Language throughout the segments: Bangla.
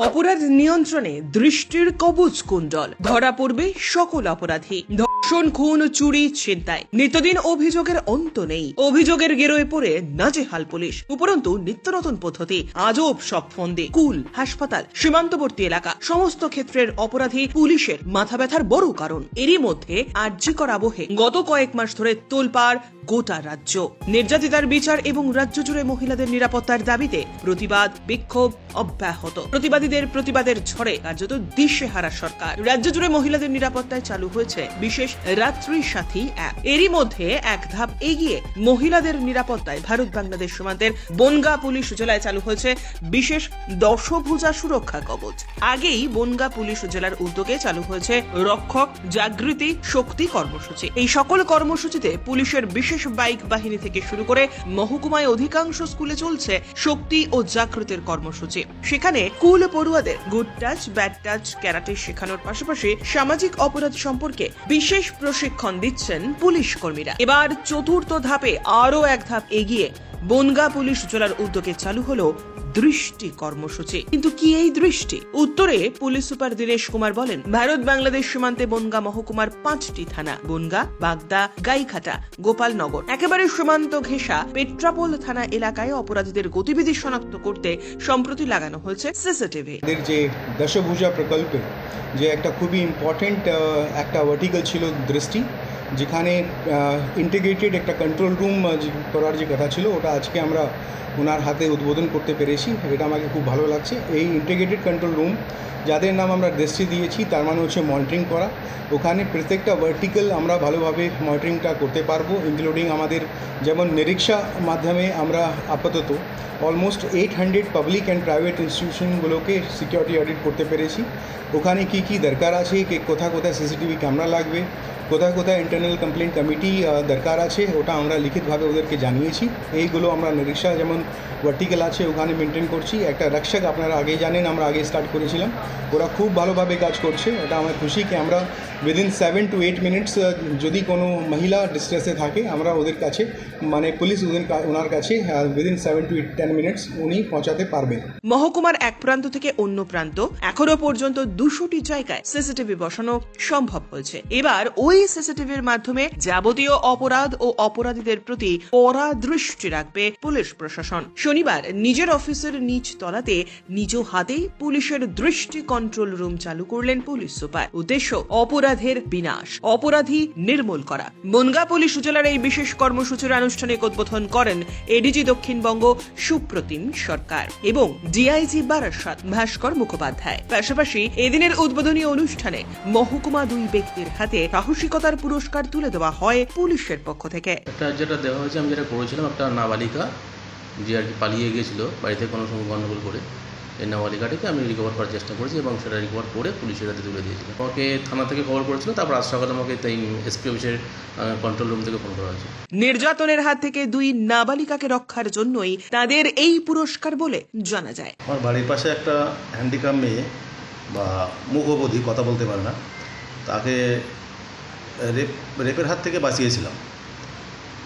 অপরাধ নিয়ন্ত্রণে দৃষ্টির কবচ কুণ্ডল, ধরা পড়বে সকল অপরাধী। ধর্ষণ, খুন, চুরি, ছিনতাই, নিত্যদিন অভিযোগের অন্ত নেই। অভিযোগের গেরোয় পড়ে নাজেহাল পুলিশ। উপরন্তু নিত্য নতুন পদ্ধতি, আজব সব ফন্দি, স্কুল, হাসপাতাল, সীমান্তবর্তী এলাকা, সমস্ত ক্ষেত্রের অপরাধী পুলিশের মাথা ব্যথার বড় কারণ। এরই মধ্যে আর্যিকর আবহে গত কয়েক মাস ধরে তোলপাড় গোটা রাজ্য। নির্যাতিতার বিচার এবং রাজ্য জুড়ে মহিলাদের নিরাপত্তার দাবিতে প্রতিবাদ, বিক্ষোভ অব্যাহত। প্রতিবাদীদের প্রতিবাদের ঝড়ে কার্যত দিশেহারা সরকার। রাজ্য জুড়ে মহিলাদের নিরাপত্তায় চালু হয়েছে বিশেষ রাত্রি সাথী অ্যাপ। এরই মধ্যে এক ধাপ এগিয়ে মহিলাদের নিরাপত্তায় ভারত বাংলাদেশ সীমান্তের বনগাঁ পুলিশ জেলায় চালু হয়েছে বিশেষ দশভুজা সুরক্ষা কবচ। আগেই বনগাঁ পুলিশ জেলার উদ্যোগে চালু হয়েছে রক্ষক, জাগৃতি, শক্তি কর্মসূচি। এই সকল কর্মসূচিতে পুলিশের বিশেষ বাইক বাহিনী থেকে শুরু করে মহকুমায় অধিকাংশ স্কুলে চলছে শক্তি ও জাগৃতির কর্মসূচি। সেখানে স্কুল পড়ুয়াদের good touch, bad touch, karate শেখানোর পাশাপাশি সামাজিক অপরাধ সম্পর্কে বিশেষ প্রশিক্ষণ দিচ্ছেন পুলিশ কর্মীরা। এবার চতুর্থ ধাপে আরো এক ধাপ এগিয়ে বনগাঁ পুলিশ জেলার উদ্যোগে চালু হলো দৃষ্টি কর্মসূচি। কিন্তু কি এই দৃষ্টি? উত্তরে পুলিশ সুপার দীনেশ কুমার বলেন, ভারত বাংলাদেশ সীমান্তে বনগাঁ মহকুমার 5টি থানা, বনগাঁ, বাগদা, গাইঘাটা, গোপালনগর, একেবারে সীমান্ত ঘেঁষা পেট্রাপোল থানা এলাকায় অপরাধীদের গতিবিধি শনাক্ত করতে সম্প্রতি লাগানো হয়েছে সিসিটিভি। যে দশভুজা প্রকল্পে যে একটা খুবই ইম্পর্টেন্ট একটা ভার্টিক্যাল ছিল দৃষ্টি, যেখানে ইন্টিগ্রেটেড একটা কন্ট্রোল রুম করার যে কথা ছিল, ওটা আজকে আমরা ওনার হাতে উদ্বোধন করতে পেরেছি। এটা আমাকে খুব ভালো লাগছে। এই ইন্টিগ্রেটেড কন্ট্রোল রুম যাদের নাম আমরা দৃষ্টি দিয়েছি, তার মানে হচ্ছে মনিটরিং করা। ওখানে প্রত্যেকটা ভার্টিক্যাল আমরা ভালোভাবে মনিটরিংটা করতে পারবো, ইনক্লুডিং আমাদের যেমন নিরীক্ষা মাধ্যমে আমরা আপাতত অলমোস্ট 800 পাবলিক অ্যান্ড প্রাইভেট ইনস্টিটিউশনগুলোকে সিকিউরিটি অডিট করতে পেরেছি। ওখানে কি কি দরকার আছে, কোথায় কোথায় সিসিটিভি ক্যামেরা লাগবে, কোথায় কোথায় ইন্টারনাল কমপ্লেন্ট কমিটি দরকার আছে, ওটা আমরা লিখিতভাবে ওদেরকে জানিয়েছি। এইগুলো আমরা নিরীক্ষা যেমন ভার্টিক্যাল আছে ওখানে মেনটেন করছি। একটা রক্ষক আপনারা আগেই জানেন, আমরা আগে স্টার্ট করেছিলাম, ওরা খুব ভালোভাবে কাজ করছে। এটা আমার খুশি কি আমরা উইদিন 7 to 8 মিনিটস যদি কোনো মহিলা ডিস্ট্রেসে থাকে, আমরা ওদের কাছে মানে পুলিশ ওনার কাছে উইদিন 7 to 10 মিনিটস উনি পৌঁছাতে পারবেন। মহকুমার এক প্রান্ত থেকে অন্য প্রান্ত এখনো পর্যন্ত 200টি জায়গায় সিসিটিভি বসানো সম্ভব হয়েছে। এবার ওই সিসিটিভির মাধ্যমে যাবতীয় অপরাধ ও অপরাধীদের প্রতি কড়া দৃষ্টি রাখবে পুলিশ প্রশাসন। শনিবার নিজের অফিসের নিচ তলাতে নিজ হাতে পুলিশের দৃষ্টি কন্ট্রোল রুম চালু করলেন পুলিশ সুপার। উদ্দেশ্য অপরাধের বিনাশ, অপরাধী নির্মূল করা। বনগাঁ পুলিশ জেলার এই বিশেষ কর্মসূচির আনুষ্ঠানিক উদ্বোধন করেন এডিজি দক্ষিণবঙ্গ সুপ্রতিম সরকার এবং ডিআইজি বারাসাত ভাস্কর মুখোপাধ্যায়। পাশাপাশি এদিনের উদ্বোধনী অনুষ্ঠানে মহকুমা 2 ব্যক্তির হাতে সাহসিকতার পুরস্কার তুলে দেওয়া হয় পুলিশের পক্ষ থেকে। যেটা দেওয়া হয়েছে, আমি যেটা করেছিলাম, একটা নাবালিকা যে আর কি পালিয়ে গিয়েছিল বাড়িতে কোনো সময় গণ্ডগোল করে, এই নাবালিকাটিকে আমি রিকভার করার চেষ্টা করেছি এবং সেটা রিকভার করে পুলিশের হাতে তুলে দিয়েছিলাম। আমাকে থানা থেকে খবর করেছিল, তারপর আজ সকালে আমাকে এসপি অফিসের কন্ট্রোল রুম থেকে ফোন করা হয়েছে। নির্যাতনের হাত থেকে 2 নাবালিকাকে রক্ষার জন্যই তাদের এই পুরস্কার বলে জানা যায়। আমার বাড়ির পাশে একটা হ্যান্ডিক্যাপ মেয়ে বা মুখবধি, কথা বলতে পারে না, তাকে রেপের হাত থেকে বাঁচিয়েছিলাম,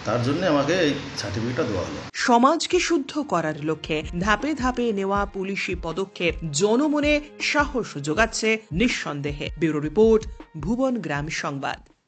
তার জন্য আমাকে এই সার্টিফিকেটটা দেওয়া হলো। সমাজকে শুদ্ধ করার লক্ষ্যে ধাপে ধাপে নেওয়া পুলিশি পদক্ষেপ জনমনে সাহস যোগাচ্ছে নিঃসন্দেহে। ব্যুরো রিপোর্ট, ভুবন গ্রাম সংবাদ।